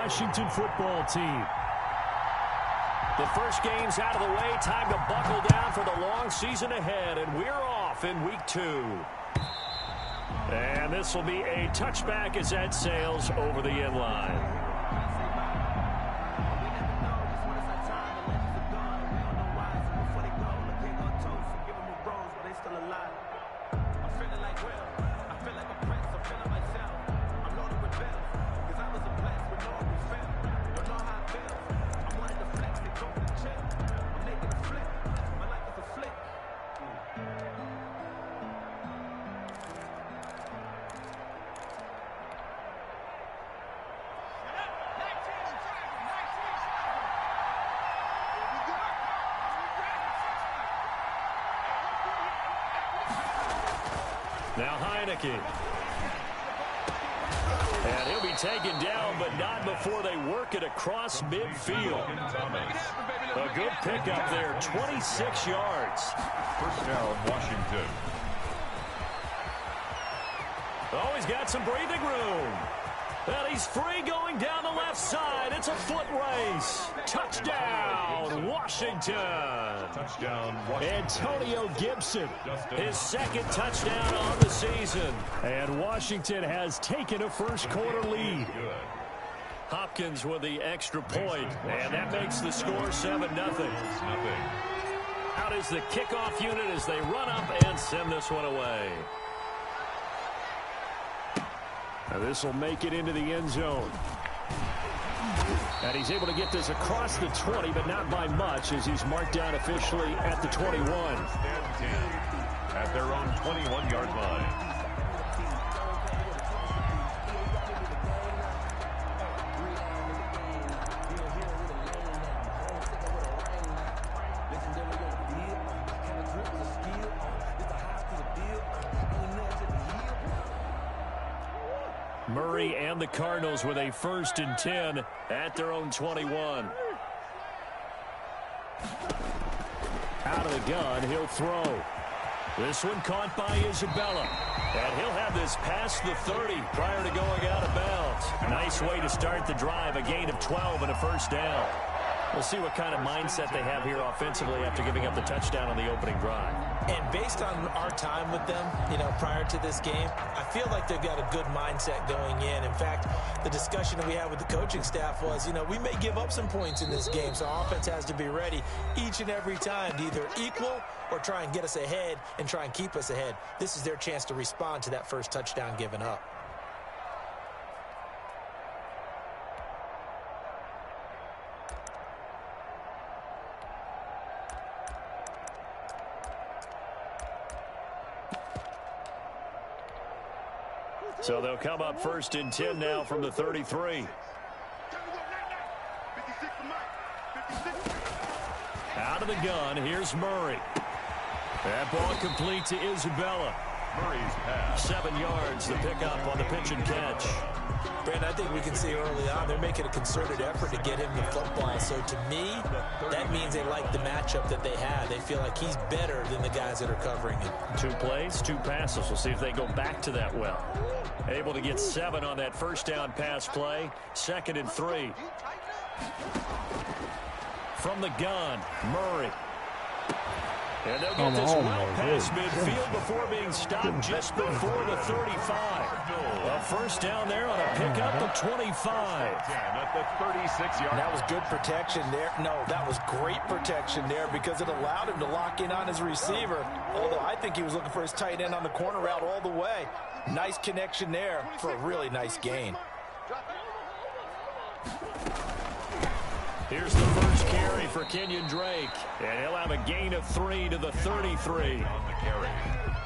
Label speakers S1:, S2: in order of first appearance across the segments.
S1: Washington football team. The first game's out of the way. Time to buckle down for the long season ahead, and we're off in week 2. And this will be a touchback as that sails over the end line. Now Heineke. And he'll be taken down, but not before they work it across midfield. A good pickup there, 26 yards.
S2: First down, Washington.
S1: Oh, he's got some breathing room. And he's free going down the left side. It's a foot race. Touchdown, Washington.
S2: Touchdown, Washington.
S1: Antonio Gibson, his second touchdown on the season. And Washington has taken a first-quarter lead. Hopkins with the extra point, and that makes the score 7-0. Out is the kickoff unit as they run up and send this one away. Now this will make it into the end zone. And he's able to get this across the 20, but not by much, as he's marked down officially at the 21.
S2: At their own 21-yard line.
S1: Murray and the Cardinals with a 1st and 10 at their own 21. Out of the gun, he'll throw. This one caught by Isabella. And he'll have this past the 30 prior to going out of bounds. Nice way to start the drive, a gain of 12 and a first down. We'll see what kind of mindset they have here offensively after giving up the touchdown on the opening drive.
S3: And based on our time with them, prior to this game, I feel like they've got a good mindset going in. In fact, the discussion that we had with the coaching staff was, we may give up some points in this game, so our offense has to be ready each and every time to either equal or try and get us ahead and try and keep us ahead. This is their chance to respond to that first touchdown given up.
S1: So they'll come up 1st and 10 now from the 33. Out of the gun, here's Murray. That ball complete to Isabella.
S2: Murray's pass.
S1: 7 yards, the pickup on the pitch and catch.
S3: Brandon, I think we can see early on they're making a concerted effort to get him the football. So to me, that means they like the matchup that they have. They feel like he's better than the guys that are covering him. 2
S1: plays, 2 passes. We'll see if they go back to that well. Able to get 7 on that first down pass play. 2nd and 3. From the gun, Murray. And they'll get this well past midfield before being stopped just before the 35. A first down there on a pickup of 25.
S2: At the 36-yard.
S3: That was good protection there. No, that was great protection there because it allowed him to lock in on his receiver. Although I think he was looking for his tight end on the corner route all the way. Nice connection there for a really nice gain.
S1: Here's the first carry for Kenyon Drake. And he'll have a gain of 3 to the 33.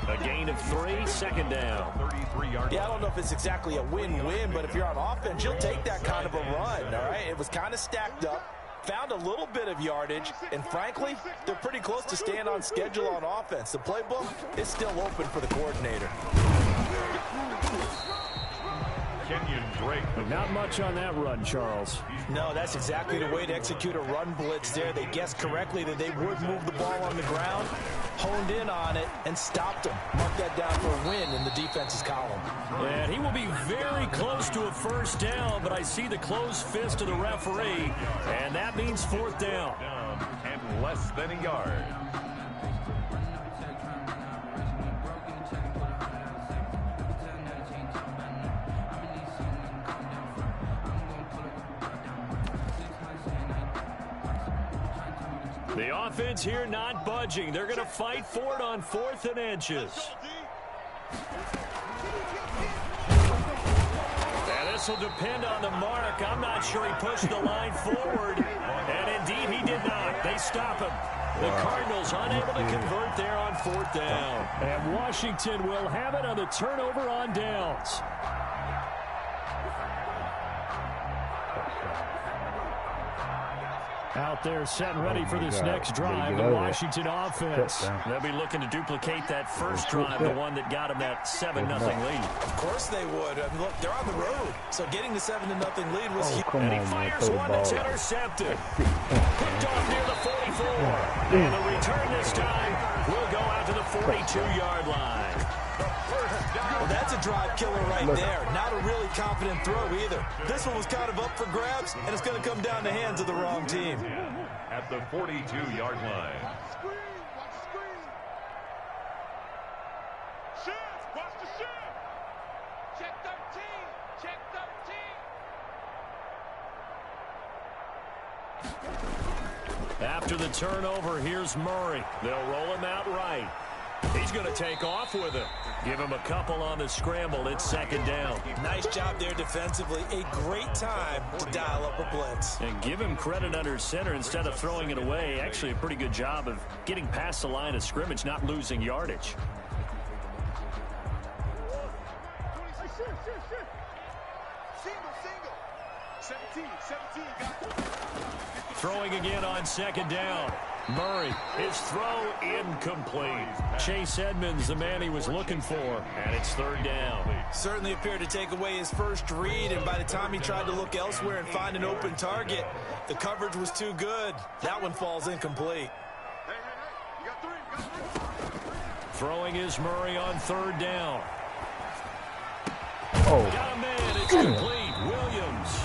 S1: A gain of 3, 2nd down.
S3: 33-yard. Yeah, I don't know if it's exactly a win-win, but if you're on offense, you'll take that kind of a run, all right? It was kind of stacked up, found a little bit of yardage, and frankly, they're pretty close to staying on schedule on offense. The playbook is still open for the coordinator.
S2: Kenyon Drake.
S1: Not much on that run, Charles.
S3: No, that's exactly the way to execute a run blitz there. They guessed correctly that they would move the ball on the ground, honed in on it, and stopped them. Mark that down for a win in the defense's column.
S1: And he will be very close to a first down, but I see the closed fist of the referee, and that means fourth down.
S2: And less than a yard.
S1: The offense here not budging. They're going to fight for it on 4th and inches. And this will depend on the mark. I'm not sure he pushed the line forward. And indeed he did not. They stop him. The Cardinals unable to convert there on 4th down. And Washington will have it on the turnover on downs. Out there set and ready for this next drive, the Washington offense. They'll be looking to duplicate that first drive, the one that got them that 7-0 lead.
S3: Of course they would. I mean, look, they're on the road, so getting the 7-0 lead was huge.
S1: And he fires one that's intercepted. Picked off near the 44. And the return this time will go out to the 42-yard line.
S3: Well, that's a drive killer right there. Not a really confident throw either. This one was kind of up for grabs, and it's going to come down the hands of the wrong team.
S2: At the 42-yard line.
S4: Watch the shift. Check 13. Check 13.
S1: After the turnover, here's Murray. They'll roll him out right. He's going to take off with it. Give him a couple on the scramble. It's 2nd down.
S3: Nice job there defensively. A great time to dial up a blitz.
S1: And give him credit under center instead of throwing it away. Actually, a pretty good job of getting past the line of scrimmage, not losing yardage.
S4: Single. 17.
S1: Throwing again on 2nd down. Murray, his throw incomplete. Chase Edmonds, the man he was looking for, and it's 3rd down.
S3: Certainly appeared to take away his first read, and by the time he tried to look elsewhere and find an open target, the coverage was too good. That one falls incomplete.
S4: Hey, you got three.
S1: Throwing is Murray on 3rd down.
S5: Oh.
S1: Got a man, it's complete. Williams.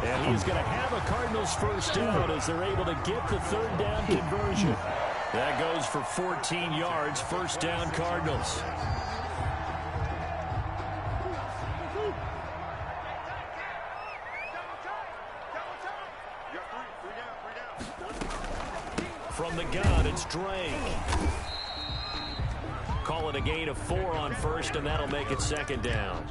S1: And he's going to have a Cardinals first down as they're able to get the 3rd down conversion. That goes for 14 yards, 1st down Cardinals. From the gun, it's Drake. Call it a gain of 4 on 1st, and that'll make it 2nd down.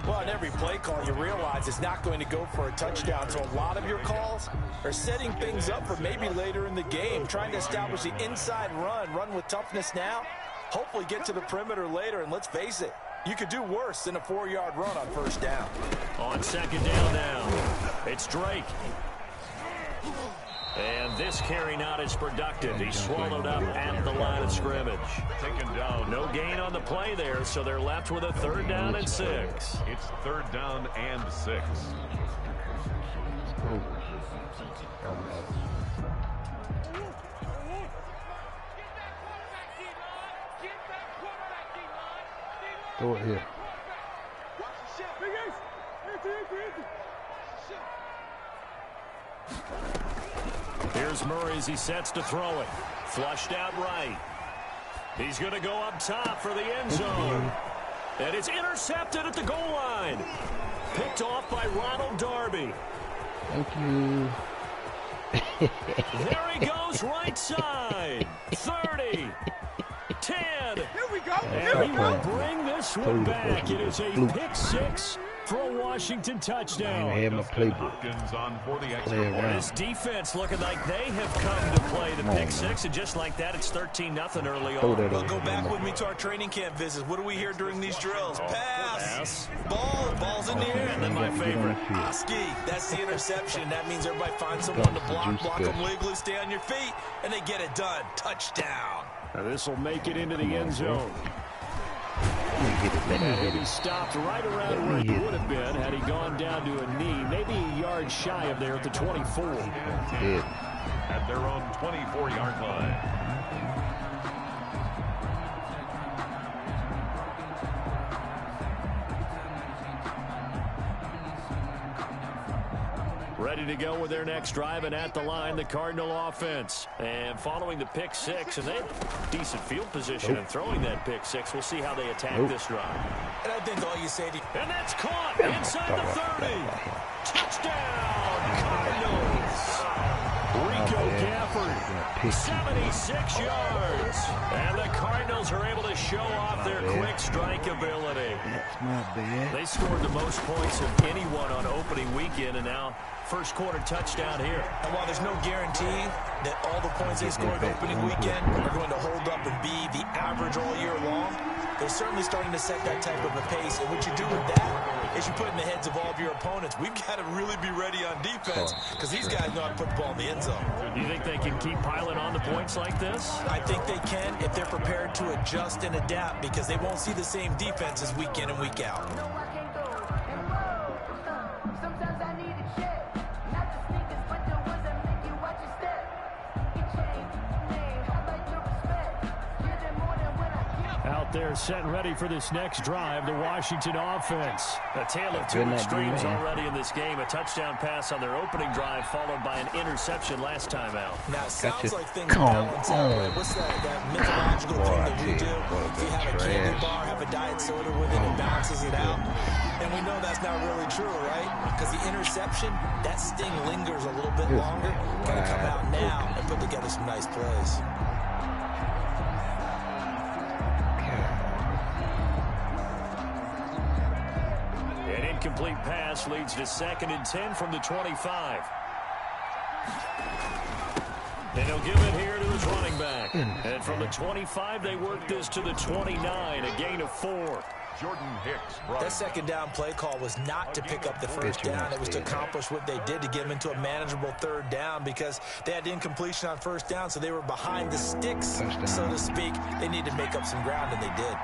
S3: Well, in every play call, you realize it's not going to go for a touchdown. So a lot of your calls are setting things up for maybe later in the game, trying to establish the inside run with toughness now, hopefully get to the perimeter later. And let's face it, you could do worse than a 4-yard run on 1st down.
S1: On 2nd down now, it's Drake. And this carry not as productive. He swallowed up at the line of scrimmage.
S2: Taken down.
S1: No gain on the play there, so they're left with a 3rd down and 6.
S2: It's 3rd down and 6.
S5: Throw it here.
S1: Here's Murray as he sets to throw it. Flushed out right. He's going to go up top for the end zone. And it's intercepted at the goal line. Picked off by Ronald Darby.
S5: Thank you.
S1: There he goes, right side. 30. 10.
S4: Here we go.
S1: And he will bring this one back. It is a pick 6 for a Washington touchdown.
S5: I have my playbook.
S2: Hopkins on for the extra
S5: Play
S2: point.
S5: around.
S1: This defense looking like they have come to play the pick 6, and just like that, it's 13-0 early
S5: Throw
S1: on.
S5: that
S3: Well,
S5: over.
S3: go back with me to our training camp visits. What do we hear during these drills? Pass. Ball's in the air.
S1: And then my favorite.
S3: Oski, that's the interception. That means everybody finds someone to block them legally, stay on your feet, and they get it done. Touchdown.
S1: Now this will make it into the end zone. And he stopped right around where he would have been had he gone down to a knee, maybe a yard shy of there at the 24.
S2: At their own 24-yard line.
S1: Ready to go with their next drive, and at the line, the Cardinal offense. And following the pick six, and they have decent field position and throwing that pick six. We'll see how they attack this drive.
S3: And I think all you say to...
S1: And that's caught inside the 30. Touchdown, Cardinals. Rico Gafford, 76 yards. And the Cardinals are able to show off their quick strike ability.
S5: That's not bad.
S1: They scored the most points of anyone on opening weekend, and now first quarter touchdown here.
S3: And while there's no guarantee that all the points they scored opening weekend are going to hold up and be the average all year long, they're certainly starting to set that type of a pace. And what you do with that is you put in the heads of all of your opponents, we've got to really be ready on defense because these guys know how to put the ball in the end zone.
S1: Do you think they can keep piling on the points like this?
S3: I think they can if they're prepared to adjust and adapt because they won't see the same defenses week in and week out.
S1: Out there set and ready for this next drive, the Washington offense. A tale of two extremes already in this game. A touchdown pass on their opening drive followed by an interception last time out.
S3: Now, it sounds like things balance out. What's that mythological thing that we do? If you have a candy bar, have a diet soda with it, it balances it out. And we know that's not really true, right? Because the interception, that sting lingers a little bit longer. Got to come out now and put together some nice plays.
S1: Incomplete pass leads to 2nd and 10 from the 25. And he'll give it here to his running back. And from the 25, they work this to the 29, a gain of 4.
S2: Jordan Hicks.
S3: That second down play call was not to pick up the first down. It was to accomplish what they did to get them into a manageable third down because they had incompletion on first down, so they were behind the sticks, so to speak. They needed to make up some ground, and they did.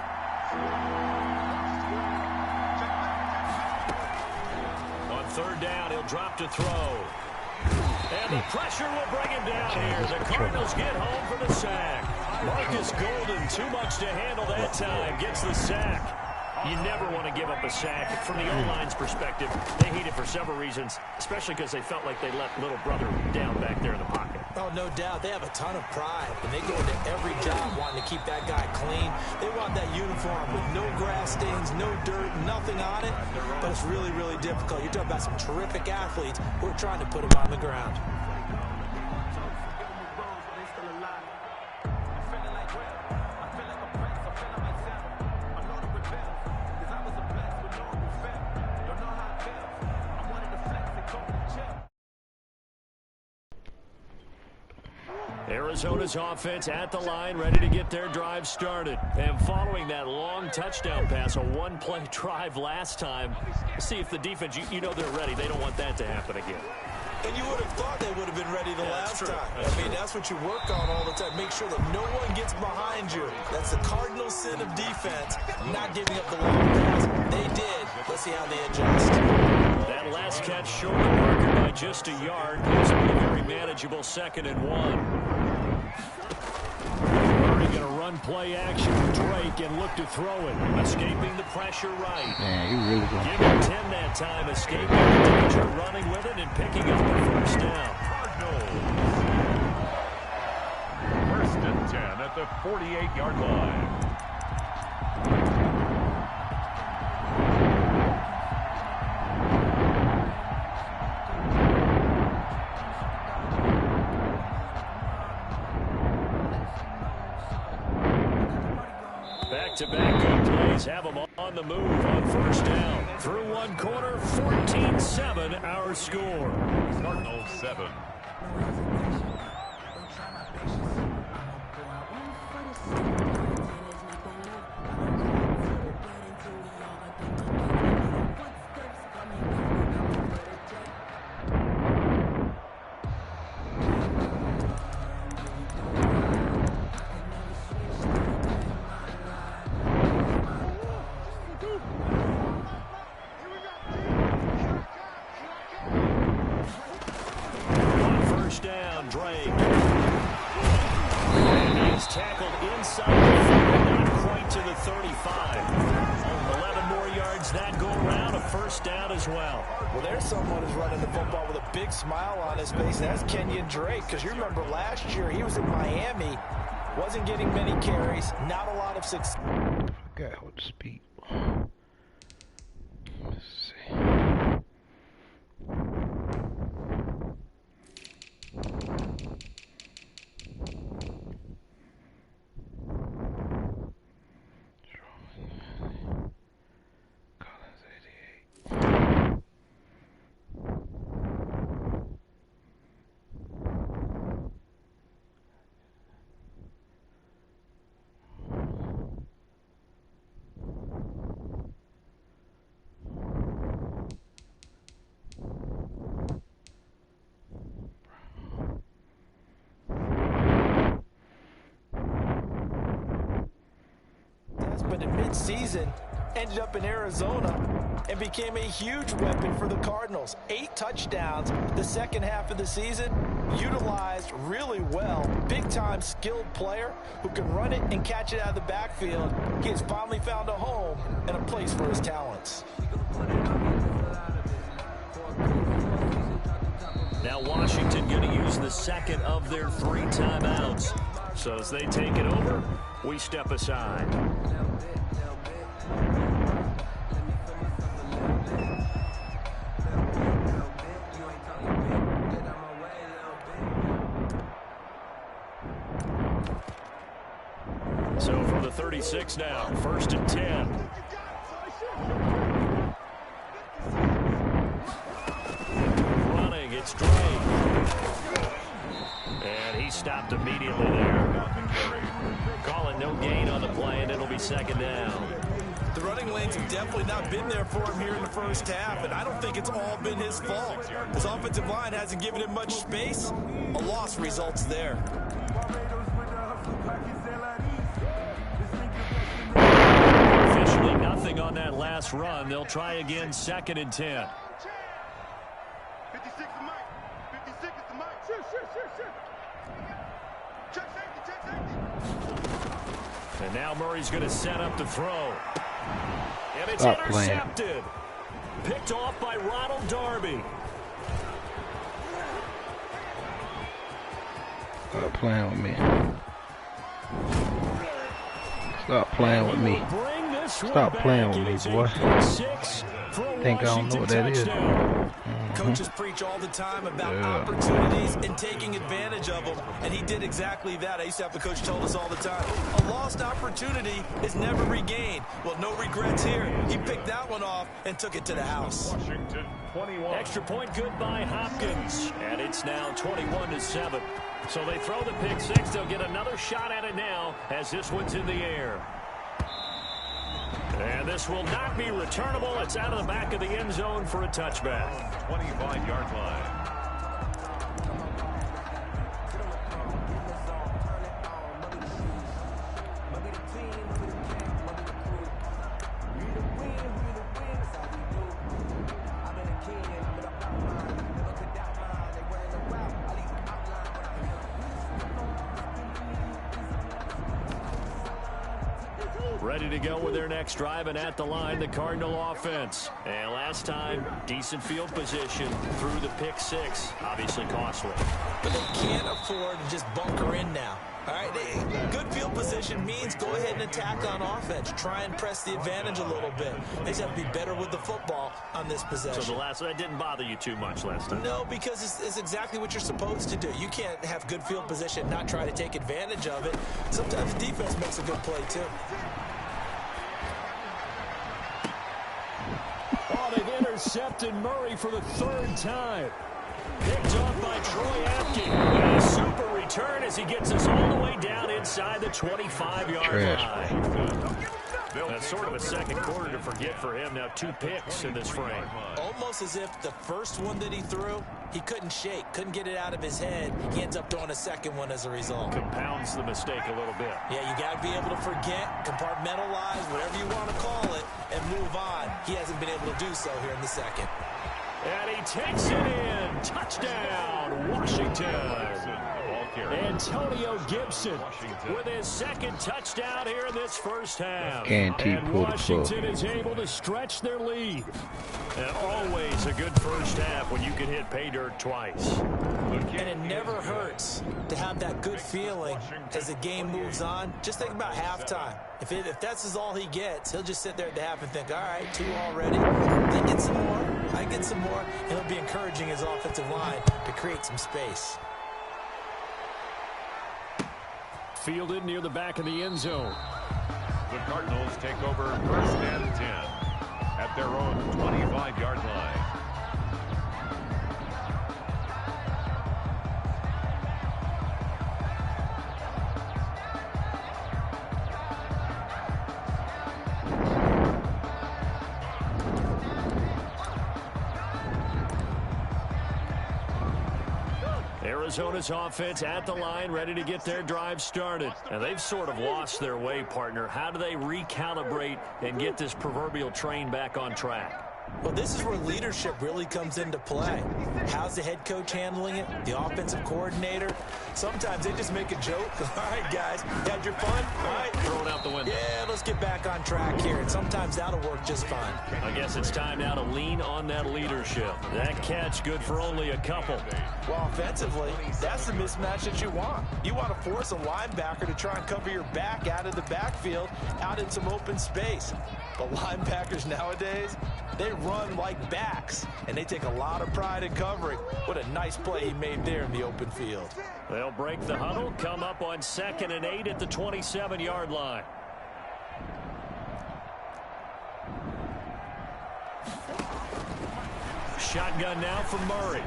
S1: Third down, he'll drop to throw. And the pressure will bring him down here. The Cardinals get home for the sack. Marcus Golden, too much to handle that time, gets the sack. You never want to give up a sack. From the O-line's perspective, they hate it for several reasons, especially because they felt like they let little brother down back there in the pocket.
S3: Oh, no doubt. They have a ton of pride, and they go into every job wanting to keep that guy clean. They want that uniform with no grass stains, no dirt, nothing on it, but it's really, really difficult. You're talking about some terrific athletes who are trying to put him on the ground.
S1: Arizona's offense at the line, ready to get their drive started. And following that long touchdown pass, a one-play drive last time, see if the defense, you know they're ready. They don't want that to happen again.
S3: And you would have thought they would have been ready the last time. I mean, that's what you work on all the time. Make sure that no one gets behind you. That's the cardinal sin of defense, not giving up the long pass. They did. Let's see how they adjust.
S1: That last catch short of the marker by just a yard. Gives them a very manageable 2nd and 1. Murray going to run play action with Drake and look to throw it. Escaping the pressure right.
S5: Man, you really going
S1: Give him 10 that time. Escaping the danger, running with it, and picking up the first down.
S2: Cardinals. 1st and 10 at the 48-yard line.
S1: Back-to-back good plays have them on the move on first down. Through one quarter, 14-7 our score.
S2: Cardinals 7.
S1: tackled inside the 40, not quite to the 35. 11 more yards that go around, a first down as well.
S3: Well, there's someone who's running the football with a big smile on his face. That's Kenyon Drake, because you remember last year he was in Miami, wasn't getting many carries, not a lot of success.
S5: I forgot how to speak. Let's see.
S3: But in mid-season, ended up in Arizona and became a huge weapon for the Cardinals. 8 touchdowns the second half of the season, utilized really well. Big-time skilled player who can run it and catch it out of the backfield. He has finally found a home and a place for his talents.
S1: Now Washington going to use the second of their 3 timeouts. So as they take it over, we step aside. So from the 36 now, 1st and 10. Running, it's Drake. And he stopped immediately there. Calling no gain on the play, and it'll be 2nd down.
S3: The running lanes have definitely not been there for him here in the first half, and I don't think it's all been his fault. His offensive line hasn't given him much space. A loss results there.
S1: Officially nothing on that last run. They'll try again, 2nd and 10.
S4: 56 is Mike. 56 is the Mike. Shoot. Check safety.
S1: And now Murray's going to set up the throw. And it's
S5: Stop
S1: intercepted. Picked off by Ronald Darby.
S5: Stop playing with me. Stop playing with me. Stop playing with me, boy. Think I don't know what that is.
S3: Coaches preach all the time about opportunities and taking advantage of them, and he did exactly that. I used to have a coach tell us all the time, a lost opportunity is never regained. Well, no regrets here. He picked that one off and took it to the house.
S2: Washington 21.
S1: Extra point good by Hopkins. And it's now 21-7. So they throw the pick 6. They'll get another shot at it now as this one's in the air. And this will not be returnable. It's out of the back of the end zone for a touchback.
S2: 25-yard line.
S1: Ready to go with their next drive, and at the line, the Cardinal offense. And last time, decent field position through the pick 6. Obviously costly.
S3: But they can't afford to just bunker in now. All right, good field position means go ahead and attack on offense. Try and press the advantage a little bit. They just have to be better with the football on this possession.
S1: So that didn't bother you too much last time?
S3: No, because it's exactly what you're supposed to do. You can't have good field position and not try to take advantage of it. Sometimes the defense makes a good play, too.
S1: Oh, they've intercepted Murray for the 3rd time. Picked off by Troy Apke. And a super return as he gets us all the way down inside the 25-yard line. That's sort of a second quarter to forget for him. Now 2 picks in this frame.
S3: Almost as if the first one that he threw, he couldn't shake, couldn't get it out of his head. He ends up throwing a second one as a result.
S1: Compounds the mistake a little bit.
S3: Yeah, you got to be able to forget, compartmentalize, whatever you want to call it, and move on. He hasn't been able to do so here in the second.
S1: And he takes it in. Touchdown, Washington.
S2: Ball carry.
S1: Antonio Gibson with his second touchdown here in this first half.
S5: Guaranteed
S1: And
S5: pull the
S1: Washington is able to stretch their lead. And always a good first half when you can hit pay dirt twice.
S3: And it never hurts to have that good feeling as the game moves on. Just think about halftime. If that's all he gets, he'll just sit there at the half and think, all right, 2 already. I get some more. I get some more. And he'll be encouraging his offensive line to create some space.
S1: Fielded near the back of the end zone.
S2: The Cardinals take over first and 10 at their own 25-yard line.
S1: Arizona's offense at the line, ready to get their drive started. And they've sort of lost their way, partner. How do they recalibrate and get this proverbial train back on track?
S3: Well, this is where leadership really comes into play. How's the head coach handling it? The offensive coordinator? Sometimes they just make a joke. All right, guys, you had your fun? All right.
S1: Throw it out the window.
S3: Yeah, let's get back on track here. And sometimes that'll work just fine.
S1: I guess it's time now to lean on that leadership. That catch good for only a couple.
S3: Well, offensively, that's the mismatch that you want. You want to force a linebacker to try and cover your back out of the backfield, out in some open space. But linebackers nowadays, they run like backs, and they take a lot of pride in covering. What a nice play he made there in the open field.
S1: They'll break the huddle, come up on 2nd and 8 at the 27-yard line. Shotgun now for Murray.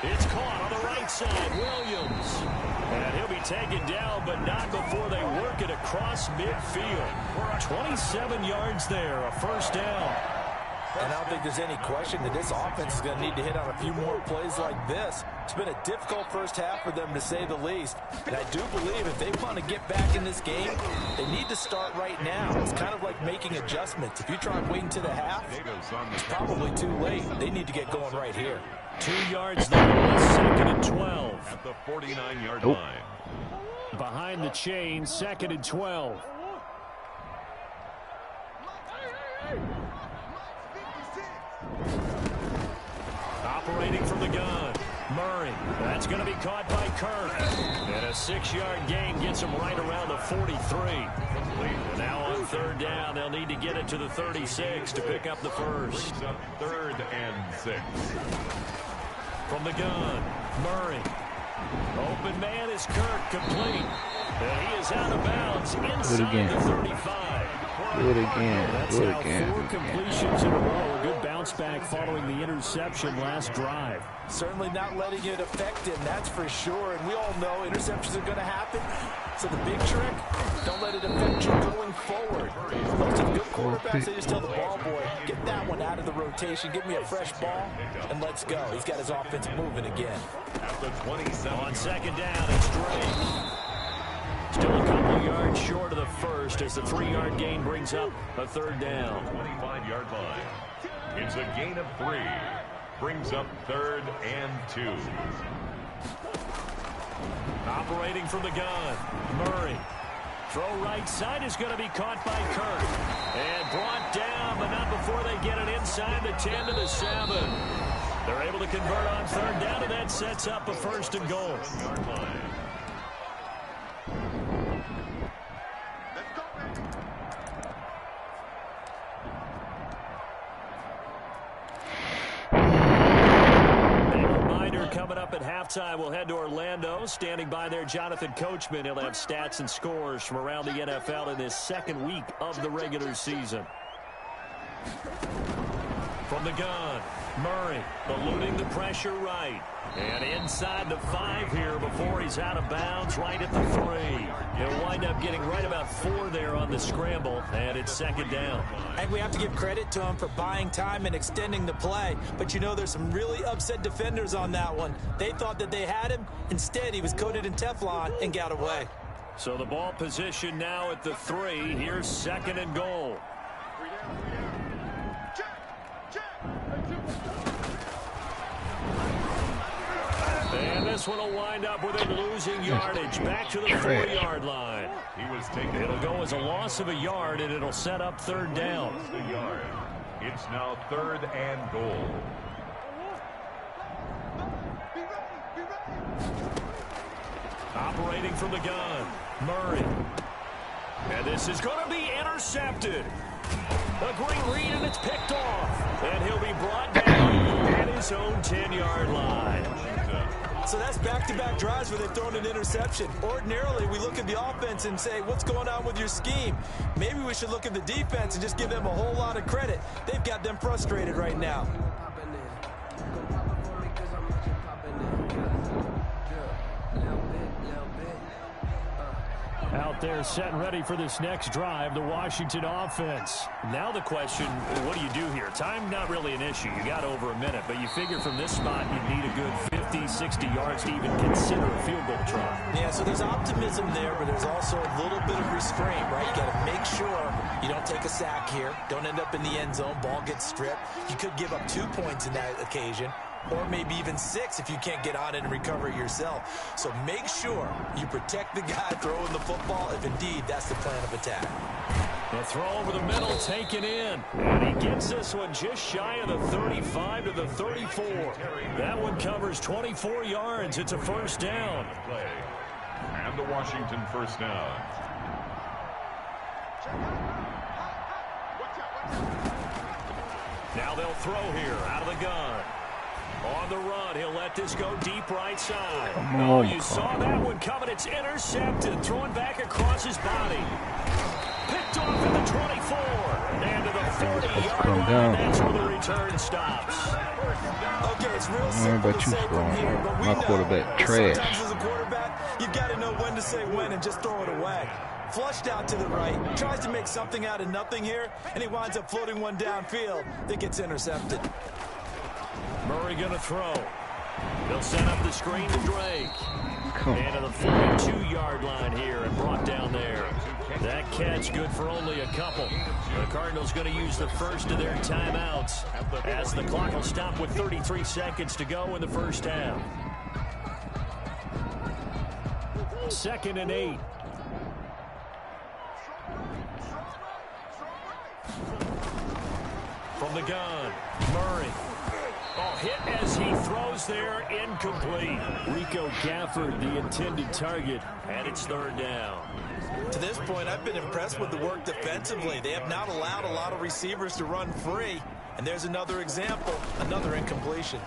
S1: It's caught on the right side, Williams. And he'll be taken down, but not before they work it across midfield. 27 yards there, a first down.
S3: And I don't think there's any question that this offense is going to need to hit on a few more plays like this. It's been a difficult first half for them, to say the least. And I do believe if they want to get back in this game, they need to start right now. It's kind of like making adjustments. If you try and wait until the half, it's probably too late. They need to get going right here.
S1: 2 yards there, 2nd and 12.
S2: At the 49-yard line.
S1: Behind the chain, 2nd and 12. Operating from the gun, Murray. That's going to be caught by Kirk. And a 6-yard gain gets him right around the 43. And now on 3rd down, they'll need to get it to the 36 to pick up the first.
S2: 3rd and 6.
S1: From the gun, Murray. Open man is Kirk, complete. And he is out of bounds inside the 35.
S5: Do it again.
S1: That's
S5: Do it
S1: now
S5: again.
S1: 4 completions in a row. A good bounce back following the interception last drive.
S3: Certainly not letting it affect him, that's for sure. And we all know interceptions are going to happen. So the big trick, don't let it affect you going forward. Most of the good quarterbacks, they just tell the ball boy, get that one out of the rotation, give me a fresh ball, and let's go. He's got his offense moving again.
S2: At the 27.
S1: On 2nd down, it's Drake. Still a couple yards short of the first as the 3-yard gain brings up a 3rd down.
S2: 25-yard line. It's a gain of 3. Brings up 3rd and 2.
S1: Operating from the gun, Murray. Throw right side is going to be caught by Kirk. And brought down, but not before they get it inside the 10 to the 7. They're able to convert on 3rd down, and that sets up a 1st and goal. Coming up at halftime, we'll head to Orlando. Standing by there, Jonathan Coachman. He'll have stats and scores from around the NFL in this 2nd week of the regular season. From the gun, Murray eluding the pressure right. And inside the 5 here before he's out of bounds right at the 3. He'll wind up getting right about 4 there on the scramble, and it's 2nd down.
S3: And we have to give credit to him for buying time and extending the play. But you know, there's some really upset defenders on that one. They thought that they had him. Instead, he was coated in Teflon and got away.
S1: So the ball position now at the 3. Here's 2nd and goal. And this this one will wind up with him losing yardage back to the 4-yard line. It'll go as a loss of a yard, and it'll set up third down.
S2: It's now 3rd and goal.
S1: Operating from the gun, Murray. And this is going to be intercepted. A great read, and it's picked off. And he'll be brought down at his own 10-yard line.
S3: So that's back-to-back drives where they've thrown an interception. Ordinarily, we look at the offense and say, what's going on with your scheme? Maybe we should look at the defense and just give them a whole lot of credit. They've got them frustrated right now.
S1: Out there set and ready for this next drive, the Washington offense. Now the question, what do you do here? Time not really an issue. You got over a minute, but you figure from this spot you need a good 50, 60 yards to even consider a field goal try.
S3: Yeah, so there's optimism there, but there's also a little bit of restraint, right? You got to make sure you don't take a sack here. Don't end up in the end zone. Ball gets stripped. You could give up 2 points in that occasion, or maybe even 6 if you can't get on it and recover it yourself. So make sure you protect the guy throwing the football if indeed that's the plan of attack.
S1: The throw over the middle taken in. And he gets this one just shy of the 35 to the 34. That one covers 24 yards. It's a first down.
S2: And the Washington first down.
S1: Now they'll throw here out of the gun. On the run, he'll let this go deep right side. Oh, you saw that one coming. It's intercepted. Throwing back across his body. Picked off at the 24. And to the 40-yard line. That's where the return stops.
S3: Okay, it's real simple to say from here, but we know
S5: quarterback trash.
S3: Sometimes as a quarterback, you've got to know when to say when and just throw it away. Flushed out to the right, tries to make something out of nothing here, and he winds up floating one downfield that gets intercepted.
S1: Murray going to throw. They'll set up the screen to Drake. And to the 42-yard line here and brought down there. That catch good for only a couple. The Cardinals going to use the first of their timeouts as the clock will stop with 33 seconds to go in the first half. 2nd and 8. From the gun, Murray. Oh, hit as he throws there, incomplete. Rico Gafford, the intended target, and it's third down.
S3: To this point, I've been impressed with the work defensively. They have not allowed a lot of receivers to run free. And there's another example, another incompletion.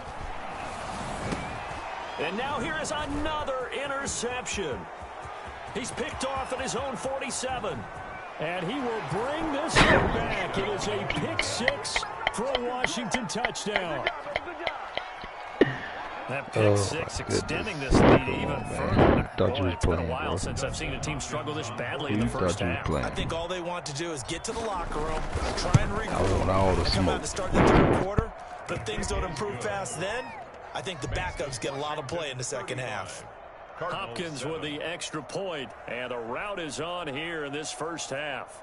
S1: And now here is another interception. He's picked off at his own 47. And he will bring this one back. It is a pick six for a Washington touchdown. That pick six extending this lead even further. Boy, it's been a while since I've seen a team struggle this badly in the first half.
S3: I think all they want to do is get to the locker room, try and regroup,
S5: and
S3: come out to start the third quarter. But if things don't improve fast then, I think the backups get a lot of play in the second half.
S1: Hopkins with the extra point, and the route is on here in this first half.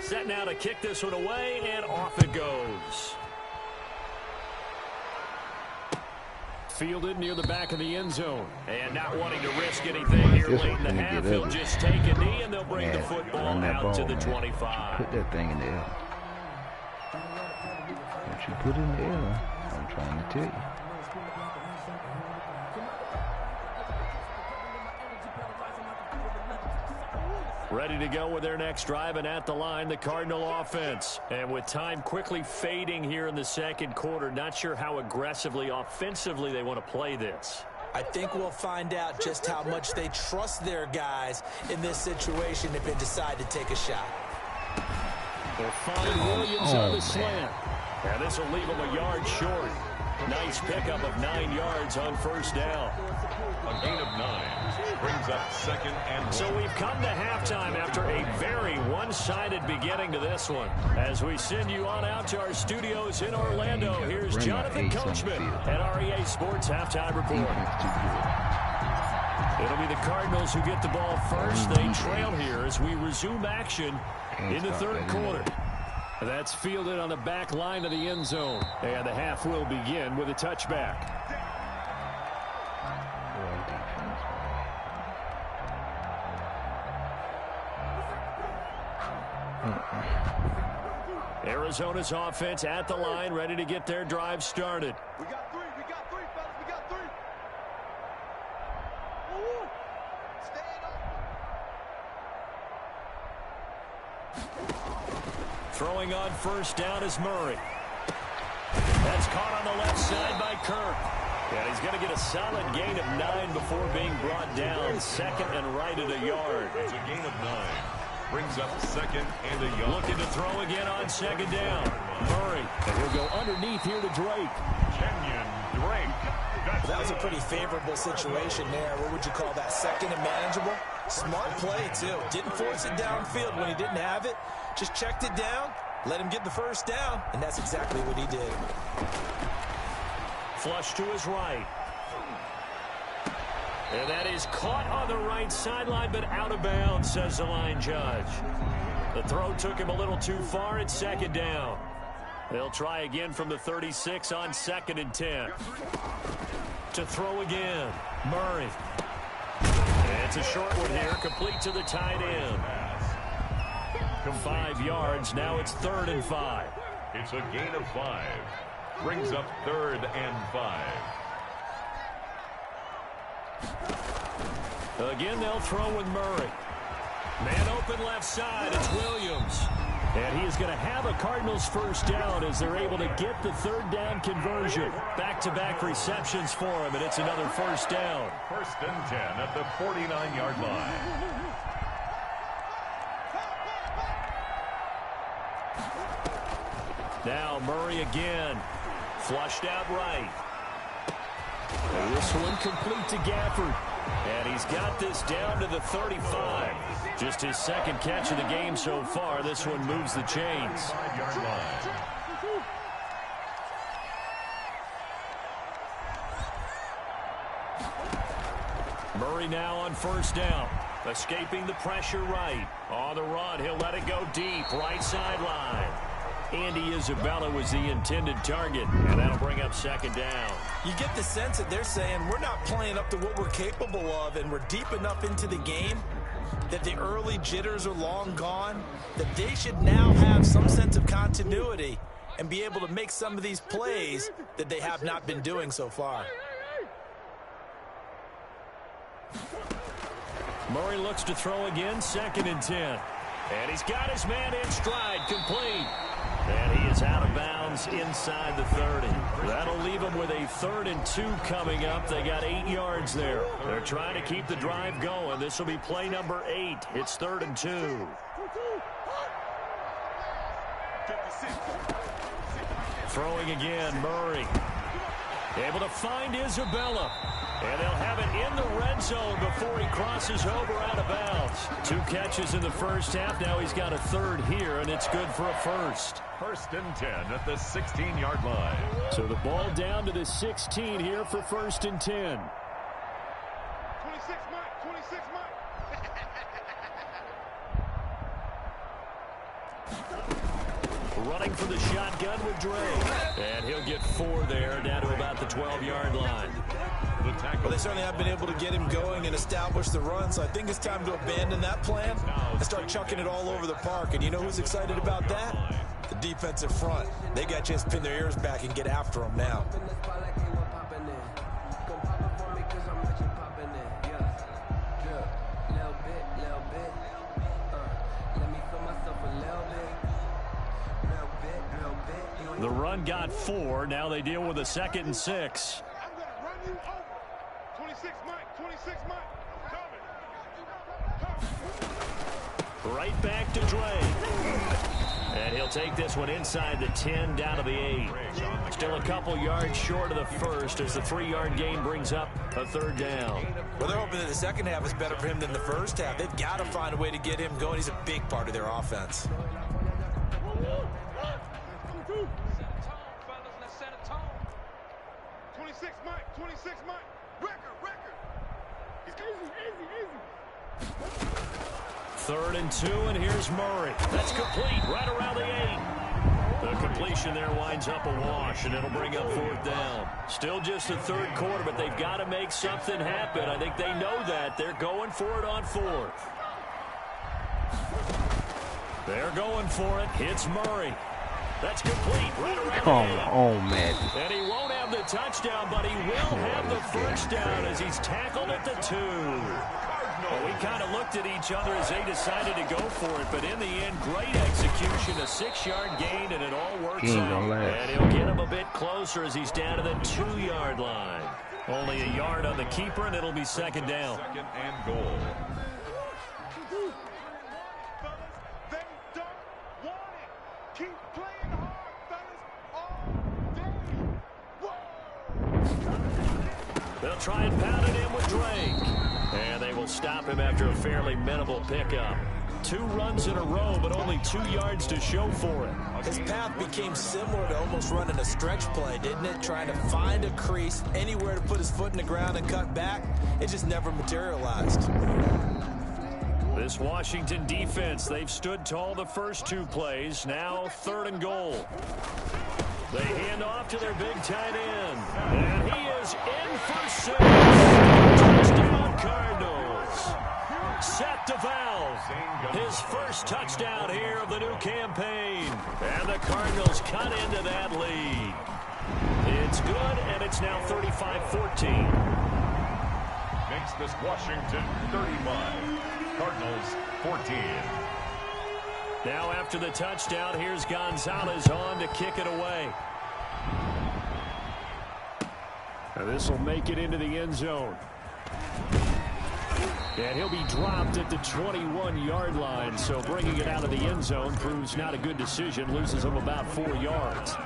S1: Set now to kick this one away, and off it goes. Fielded near the back of the end zone. And not wanting to risk anything here late in the half, he'll just take a knee, and they'll bring the football out to the 25.
S5: Put that thing in the air. Don't you put it in the air. I'm trying to tell you.
S1: Ready to go with their next drive, and at the line, the Cardinal offense. And with time quickly fading here in the second quarter, not sure how aggressively, offensively they want to play this.
S3: I think we'll find out just how much they trust their guys in this situation if they decide to take a shot.
S1: They'll find Williams on the slant. And this will leave him a yard short. Nice pickup of 9 yards on first down.
S2: A gain of 9 brings up 2nd and 1.
S1: So we've come to halftime after a very one-sided beginning to this one. As we send you on out to our studios in Orlando, here's Jonathan Coachman at REA Sports Halftime Report. It'll be the Cardinals who get the ball first. They trail here as we resume action in the third quarter. That's fielded on the back line of the end zone. And the half will begin with a touchback. Arizona's offense at the line, ready to get their drive started.
S4: We got three, fellas, we got three. Woo-woo.
S1: Throwing on first down is Murray. That's caught on the left side by Kirk. And he's going to get a solid gain of 9 before being brought down. Second and right at a yard.
S2: It's a gain of 9. Brings up second and a yard.
S1: Looking to throw again on second down. Murray. And he'll go underneath here to Drake.
S2: Kenyon Drake.
S3: That was a pretty favorable situation there. What would you call that? Second and manageable? Smart play, too. Didn't force it downfield when he didn't have it. Just checked it down, let him get the first down, and that's exactly what he did.
S1: Flush to his right. And that is caught on the right sideline, but out of bounds, says the line judge. The throw took him a little too far. It's second down. They'll try again from the 36 on second and 10. To throw again, Murray. And it's a short one here, complete to the tight end. 5 yards, now it's 3rd and 5.
S2: It's a gain of 5. Brings up 3rd and 5.
S1: Again, they'll throw with Murray. Man open left side, it's Williams. And he is going to have a Cardinals first down as they're able to get the 3rd down conversion. Back-to-back receptions for him, and it's another first down.
S2: 1st and 10 at the 49-yard line.
S1: Now Murray again. Flushed out right. And this one complete to Gafford. And he's got this down to the 35. Just his second catch of the game so far. This one moves the chains.
S2: 5-yard line.
S1: Murray now on first down. Escaping the pressure right. On the run, he'll let it go deep. Right sideline. Andy Isabella was the intended target, and that'll bring up second down.
S3: You get the sense that they're saying we're not playing up to what we're capable of, and we're deep enough into the game that the early jitters are long gone, that they should now have some sense of continuity and be able to make some of these plays that they have not been doing so far.
S1: Murray looks to throw again, 2nd and 10. And he's got his man in stride, complete. And he is out of bounds inside the 30. That'll leave him with a 3rd and 2 coming up. They got 8 yards there. They're trying to keep the drive going. This will be play number 8. It's 3rd and 2. Throwing again, Murray. Able to find Isabella. And they'll have it in the red zone before he crosses over out of bounds. 2 catches in the first half. Now he's got a 3rd here, and it's good for a first.
S2: 1st and 10 at the 16-yard line.
S1: So the ball down to the 16 here for 1st and 10.
S4: 26 Mike, 26 Mike.
S1: Running for the shotgun with Dre. And he'll get 4 there, down to about the 12-yard line.
S3: Well, they certainly have been able to get him going and establish the run, so I think it's time to abandon that plan and start chucking it all over the park. And you know who's excited about that? The defensive front. They got a chance to pin their ears back and get after him now.
S1: The run got 4. Now they deal with a 2nd and 6.
S4: I'm going to run you over. 26 Mike, 26 Mike. Coming.
S1: Right back to Dre. And he'll take this one inside the 10, down to the 8. Still a couple yards short of the first as the 3-yard gain brings up a 3rd down.
S3: Well, they're hoping that the second half is better for him than the first half. They've got to find a way to get him going. He's a big part of their offense.
S4: Let's set a tone. 26 Mike, 26 Mike. Record.
S1: 3rd and 2, and here's Murray. That's complete right around the 8. The completion there winds up a wash, and it'll bring up 4th down. Still just the 3rd quarter, but they've got to make something happen. I think they know that. They're going for it on 4th. They're going for it. Hits Murray. That's complete right around
S5: Come
S1: the 8.
S5: on, man.
S1: And he won't have the touchdown, but he will have the first down as he's tackled at the 2. Well, we kind of looked at each other as they decided to go for it, but in the end, great execution, a 6-yard gain, and it all works out. And he'll get him a bit closer as he's down to the 2-yard line. Only a yard on the keeper, and it'll be 2nd down.
S2: 2nd and goal.
S4: They don't want it. Keep playing hard, fellas, all day.
S1: They'll try and pound it in with Drake. And they will stop him after a fairly minimal pickup. 2 runs in a row, but only 2 yards to show for it.
S3: His path became similar to almost running a stretch play, didn't it? Trying to find a crease, anywhere to put his foot in the ground and cut back. It just never materialized.
S1: This Washington defense, they've stood tall the first 2 plays. Now 3rd and goal. They hand off to their big tight end. And he is in for 6. Touchdown Cardinals. Seth DeValve, his first touchdown here of the new campaign. And the Cardinals cut into that lead. It's good, and it's now 35-14.
S2: Makes this Washington 35. Cardinals 14.
S1: Now after the touchdown, here's Gonzalez on to kick it away. Now this will make it into the end zone. And he'll be dropped at the 21-yard line, so bringing it out of the end zone proves not a good decision. Loses him about 4 yards.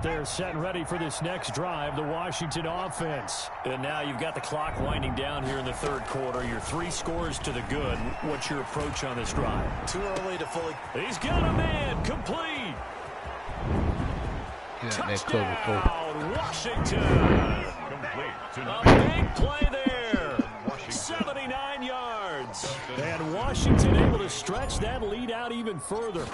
S1: They're set and ready for this next drive, the Washington offense. And now you've got the clock winding down here in the 3rd quarter. You're 3 scores to the good. What's your approach on this drive?
S3: Too early to fully...
S1: He's got a man. Complete. Touchdown, Washington.
S2: Complete.
S1: A big play there. 79 yards. And Washington able to stretch that lead out even further.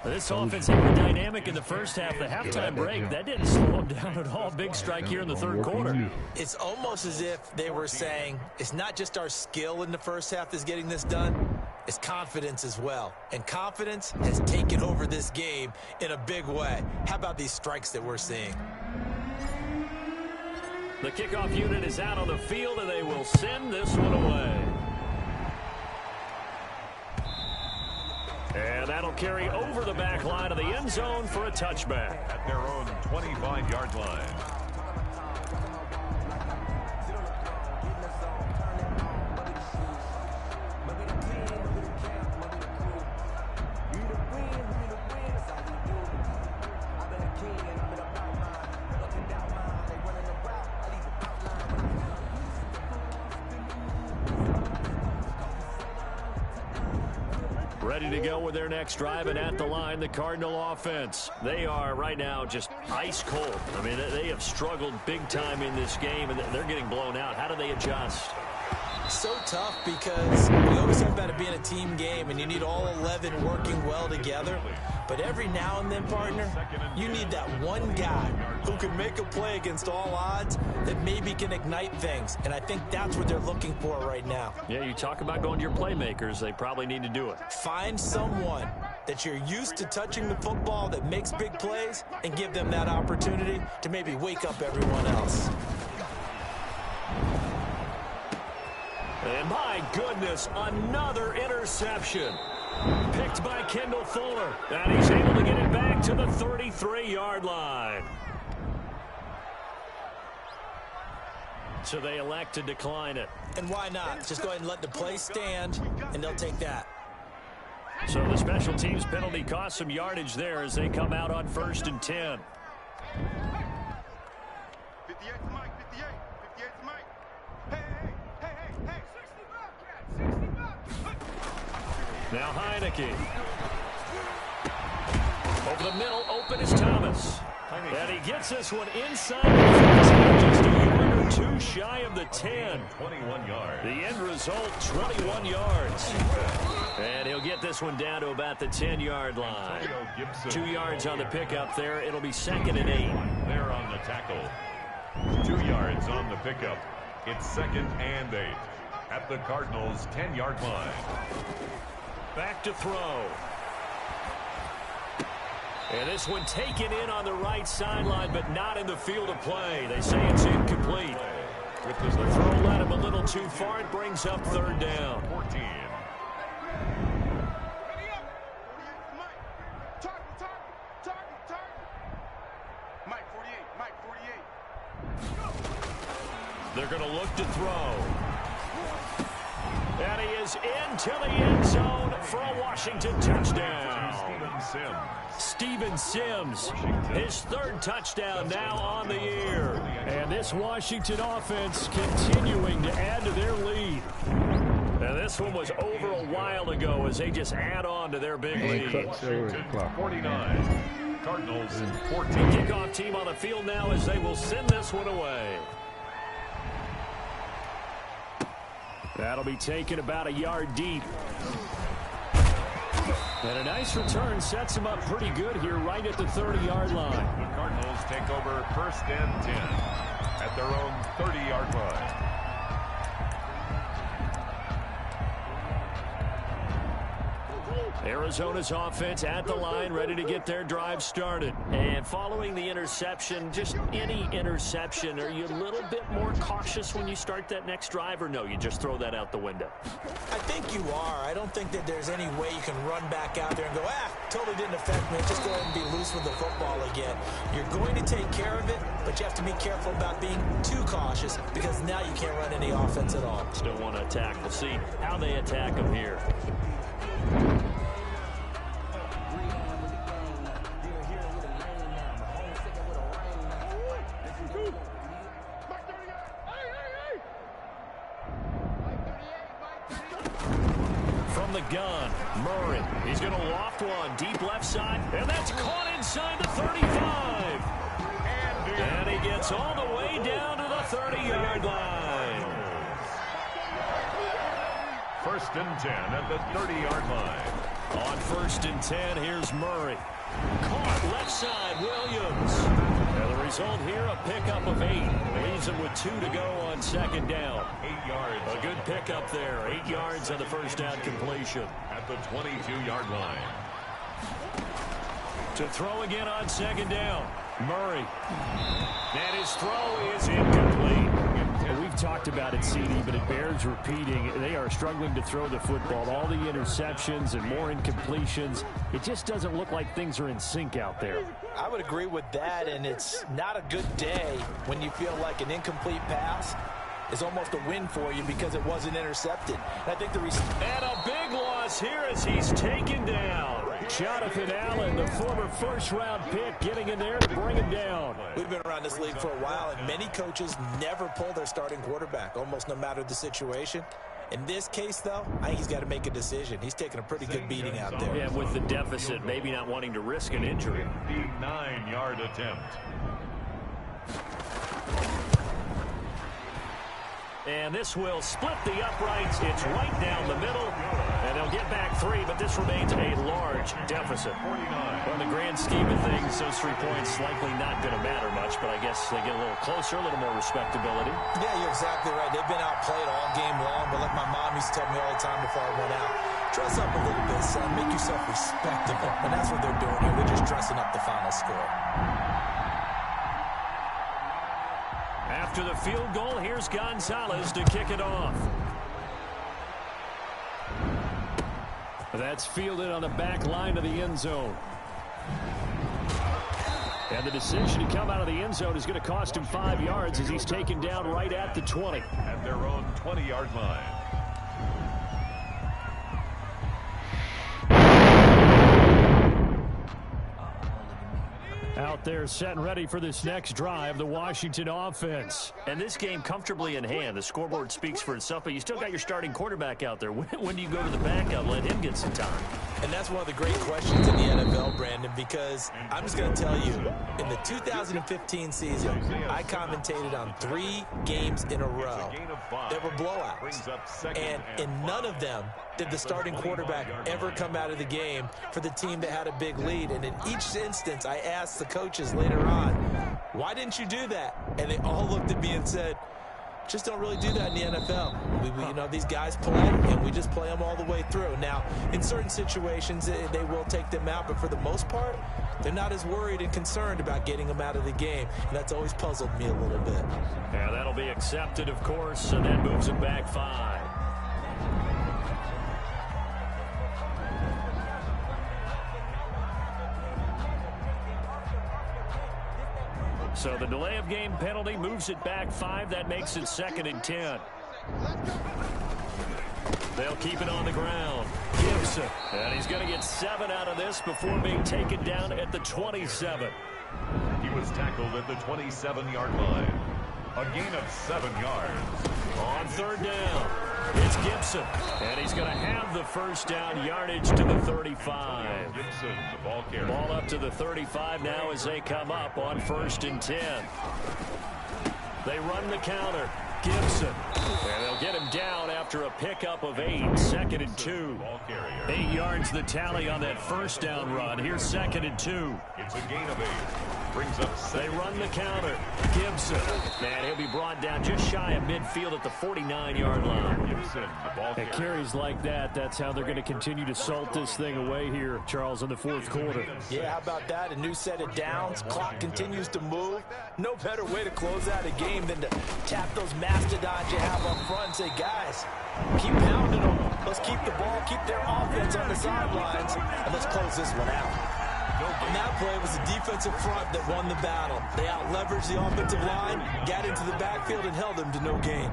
S1: This offense had a dynamic in the first half. The halftime break, that didn't slow them down at all. Big strike here in the 3rd quarter.
S3: It's almost as if they were saying, it's not just our skill in the first half that's getting this done, it's confidence as well. And confidence has taken over this game in a big way. How about these strikes that we're seeing?
S1: The kickoff unit is out on the field, and they will send this one away. And that'll carry over the back line of the end zone for a touchback.
S2: At their own 25-yard line.
S1: Ready to go with their next drive, and at the line, the Cardinal offense. They are right now just ice cold. I mean, they have struggled big time in this game, and they're getting blown out. How do they adjust?
S3: So tough because we always talk about it being a team game, and you need all 11 working well together. But every now and then, partner, you need that one guy who can make a play against all odds that maybe can ignite things. And I think that's what they're looking for right now.
S1: Yeah, you talk about going to your playmakers. They probably need to do it.
S3: Find someone that you're used to touching the football that makes big plays and give them that opportunity to maybe wake up everyone else.
S1: And my goodness, another interception. Picked by Kendall Fuller. And he's able to get it back to the 33-yard line. So they elect to decline it.
S3: And why not? Just go ahead and let the play stand, and they'll take that.
S1: So the special teams penalty cost some yardage there as they come out on 1st and 10.
S4: 58's Mike, 58. 58's Mike. Hey, hey.
S1: Now Heineke. Over the middle, open is Thomas. And he gets this one inside the 15, just a yard or two shy of the 10.
S2: 21 yards.
S1: The end result, 21 yards. And he'll get this one down to about the 10-yard line. 2 yards on the pickup there. It'll be 2nd and 8.
S2: There on the tackle. 2 yards on the pickup. It's 2nd and 8 at the Cardinals' 10-yard line.
S1: Back to throw. And this one taken in on the right sideline, but not in the field of play. They say it's incomplete. With the throw led him a little too far. It brings up 3rd down.
S2: 14.
S1: They're going to look to throw. And he is into the end zone for a Washington touchdown. Steven Sims, his 3rd touchdown now on the year. And this Washington offense continuing to add to their lead. And this one was over a while ago as they just add on to their big lead.
S2: 49. Cardinals 14.
S1: Kickoff team on the field now as they will send this one away. That'll be taken about a yard deep. And a nice return sets him up pretty good here right at the 30-yard line.
S2: The Cardinals take over 1st and 10 at their own 30-yard line.
S1: Arizona's offense at the line, ready to get their drive started. And following the interception, just any interception, are you a little bit more cautious when you start that next drive, or no, you just throw that out the window?
S3: I think you are. I don't think that there's any way you can run back out there and go, totally didn't affect me. Just go ahead and be loose with the football again. You're going to take care of it, but you have to be careful about being too cautious because now you can't run any offense at all.
S1: Still want to attack. We'll see how they attack them here. From the gun, Murray. He's going to loft one deep left side, and that's caught inside the 35. And he gets all the way down to the 30-yard line.
S2: 1st and 10 at the 30-yard line.
S1: On 1st and 10, here's Murray. Caught left side, Williams. And the result here, a pickup of 8. Leaves him with 2 to go on 2nd down.
S2: 8 yards.
S1: A good pickup there. 8 yards on the 1st down completion.
S2: At the 22-yard line.
S1: To throw again on 2nd down. Murray. And his throw is incomplete. We've talked about it, CD, but it bears repeating. They are struggling to throw the football. All the interceptions and more incompletions. It just doesn't look like things are in sync out there.
S3: I would agree with that, and it's not a good day when you feel like an incomplete pass is almost a win for you because it wasn't intercepted. And I think
S1: and a big loss here as he's taken down. Jonathan Allen, the former 1st-round pick, getting in there to bring him down.
S3: We've been around this league for a while, and many coaches never pull their starting quarterback, almost no matter the situation. In this case, though, I think he's got to make a decision. He's taking a pretty good beating out there.
S1: Yeah, with the deficit, maybe not wanting to risk an injury.
S2: The 9-yard attempt.
S1: And this will split the uprights. It's right down the middle. And they'll get back 3, but this remains a large deficit.
S2: 49.
S1: Well, in the grand scheme of things, those 3 points likely not going to matter much, but I guess they get a little closer, a little more respectability.
S3: Yeah, you're exactly right. They've been outplayed all game long, but like my mom used to tell me all the time before I went out, dress up a little bit, son. Make yourself respectable. And that's what they're doing here. They're just dressing up the final score.
S1: After the field goal, here's Gonzalez to kick it off. That's fielded on the back line of the end zone. And the decision to come out of the end zone is going to cost him 5 yards as he's taken down right at the 20.
S2: At their own 20-yard line.
S1: Out They're set and ready for this next drive, the Washington offense.
S6: And this game comfortably in hand. The scoreboard speaks for itself, but you still got your starting quarterback out there. When do you go to the backup, let him get some time?
S3: And that's one of the great questions in the NFL, Brandon, because I'm just going to tell you, in the 2015 season, I commentated on 3 games in a row that were blowouts. And in none of them did the starting quarterback ever come out of the game for the team that had a big lead. And in each instance, I asked the coaches later on, why didn't you do that? And they all looked at me and said, just don't really do that in the NFL. You know, these guys play, and we just play them all the way through. Now, in certain situations, they will take them out, but for the most part, they're not as worried and concerned about getting them out of the game, and that's always puzzled me a little bit.
S1: Yeah, that'll be accepted, of course, and that moves them back 5. So the delay of game penalty moves it back 5. That makes it 2nd and 10. They'll keep it on the ground. Gibson. And he's going to get 7 out of this before being taken down at the 27.
S2: He was tackled at the 27-yard line. A gain of 7 yards.
S1: On 3rd down, it's Gibson. And he's going to have the first down yardage to the 35.
S2: Gibson, the ball carrier.
S1: Ball up to the 35 now as they come up on 1st and 10. They run the counter. Gibson. And they'll get him down after a pickup of 8. 2nd and 2. 8 yards the tally on that first down run. Here's 2nd and 2.
S2: It's a gain of 8. Brings up
S1: They run the counter. Gibson. And he'll be brought down just shy of midfield at the 49-yard line.
S2: Gibson, the ball carrier.
S1: At carries like that, that's how they're going to continue to salt this thing away here, Charles, in the 4th quarter.
S3: Yeah, how about that? A new set of downs. Clock continues to move. No better way to close out a game than to tap those mastodons you have up front and say, guys, keep pounding them. Let's keep the ball, keep their offense on the sidelines, and let's close this one out. On that play was the defensive front that won the battle. They out-leveraged the offensive line, got into the backfield, and held them to no gain.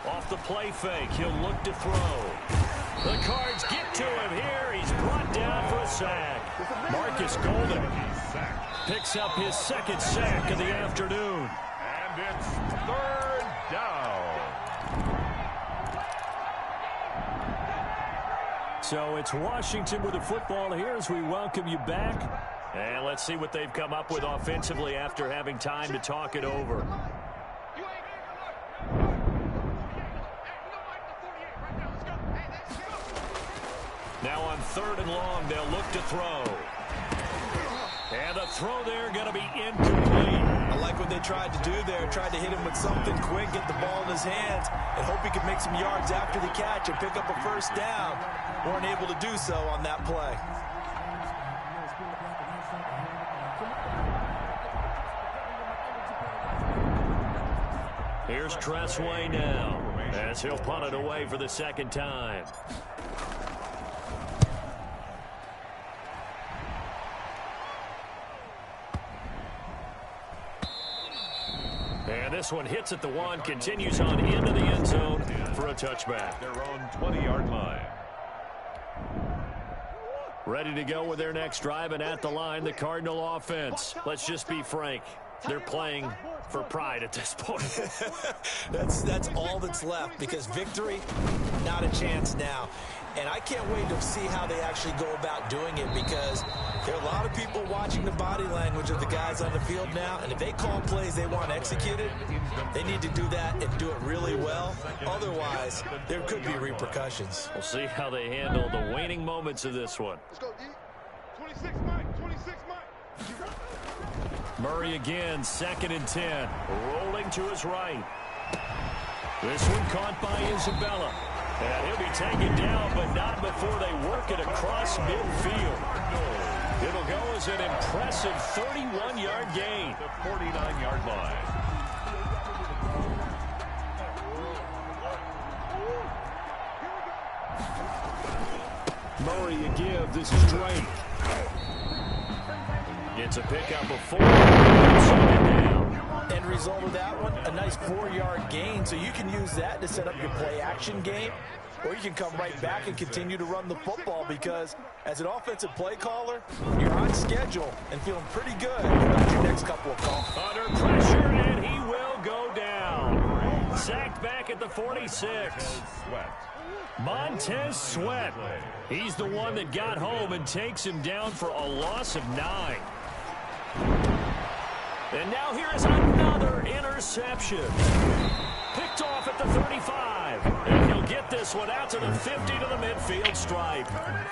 S1: Off the play fake, he'll look to throw. The Cards get to him here. He's brought down for a sack. Marcus Golden picks up his 2nd sack of the afternoon.
S2: And it's 3rd down.
S1: So it's Washington with the football here as we welcome you back. And let's see what they've come up with offensively after having time to talk it over. Now on 3rd and long, they'll look to throw. And the throw there going to be incomplete.
S3: I like what they tried to do there. Tried to hit him with something quick, get the ball in his hands, and hope he could make some yards after the catch and pick up a first down. Weren't able to do so on that play.
S1: Here's Tressway now as he'll punt it away for the 2nd time. And this one hits at the 1, continues on into the end zone for a touchback.
S2: Their own 20-yard line.
S1: Ready to go with their next drive, and at the line, the Cardinal offense. Let's just be frank. They're playing for pride at this point.
S3: That's all that's left, because victory, not a chance now. And I can't wait to see how they actually go about doing it, because there are a lot of people watching the body language of the guys on the field now, and if they call plays they want executed, they need to do that and do it really well. Otherwise, there could be repercussions.
S1: We'll see how they handle the waning moments of this one.
S4: Let's go, D. 26 Mike, 26 Mike.
S1: Murray again, 2nd and 10. Rolling to his right. This one caught by Isabella. And he'll be taken down, but not before they work it across midfield. It'll go as an impressive 31-yard gain.
S2: The 49-yard line.
S1: Murray a give. This is Drake. Gets a pickup of 4.
S3: End result of that one, a nice 4-yard gain, so you can use that to set up your play-action game. or you can come right back and continue to run the football, because as an offensive play caller, you're on schedule and feeling pretty good about your next couple of calls.
S1: Under pressure, and he will go down. Sacked back at the 46. Montez Sweat. He's the one that got home and takes him down for a loss of 9. And now here is another interception. Picked off at the 35. And he'll get this one out to the 50 to the midfield stripe.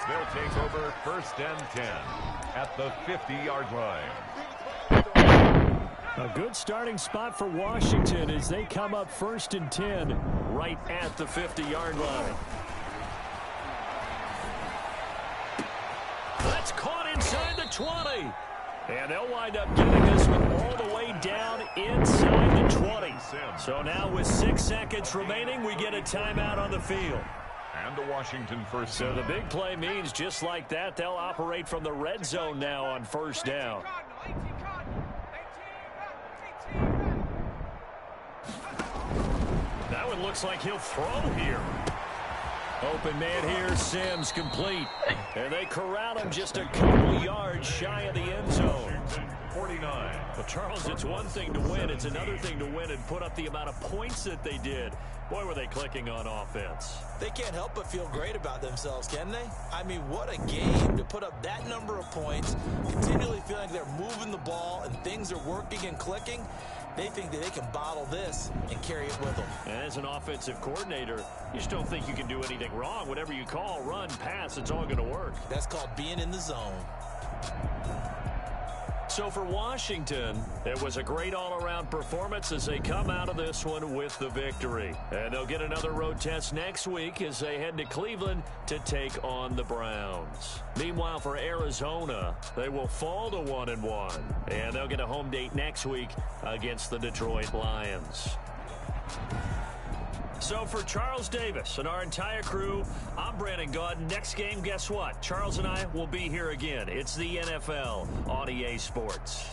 S2: They'll take over 1st and 10 at the 50-yard line.
S1: A good starting spot for Washington as they come up 1st and 10 right at the 50-yard line. That's caught inside the 20. And they'll wind up getting this one all the way down inside the 20. So now with 6 seconds remaining, we get a timeout on the field.
S2: And the Washington first.
S1: So the big play means just like that, they'll operate from the red zone now on 1st down. That one looks like he'll throw here. Open man here, Sims complete. And they corral him just a couple yards shy of the end zone.
S2: 49.
S1: Well, Charles, it's one thing to win. It's another thing to win and put up the amount of points that they did. Boy, were they clicking on offense.
S3: They can't help but feel great about themselves, can they? I mean, what a game to put up that number of points, continually feeling like they're moving the ball and things are working and clicking. They think that they can bottle this and carry it with them.
S1: And as an offensive coordinator, you just don't think you can do anything wrong. Whatever you call, run, pass, it's all going to work.
S3: That's called being in the zone.
S1: So for Washington, it was a great all-around performance as they come out of this one with the victory. And they'll get another road test next week as they head to Cleveland to take on the Browns. Meanwhile, for Arizona, they will fall to 1-1. And they'll get a home date next week against the Detroit Lions. So for Charles Davis and our entire crew, I'm Brandon Gaudin. Next game, guess what? Charles and I will be here again. It's the NFL on EA Sports.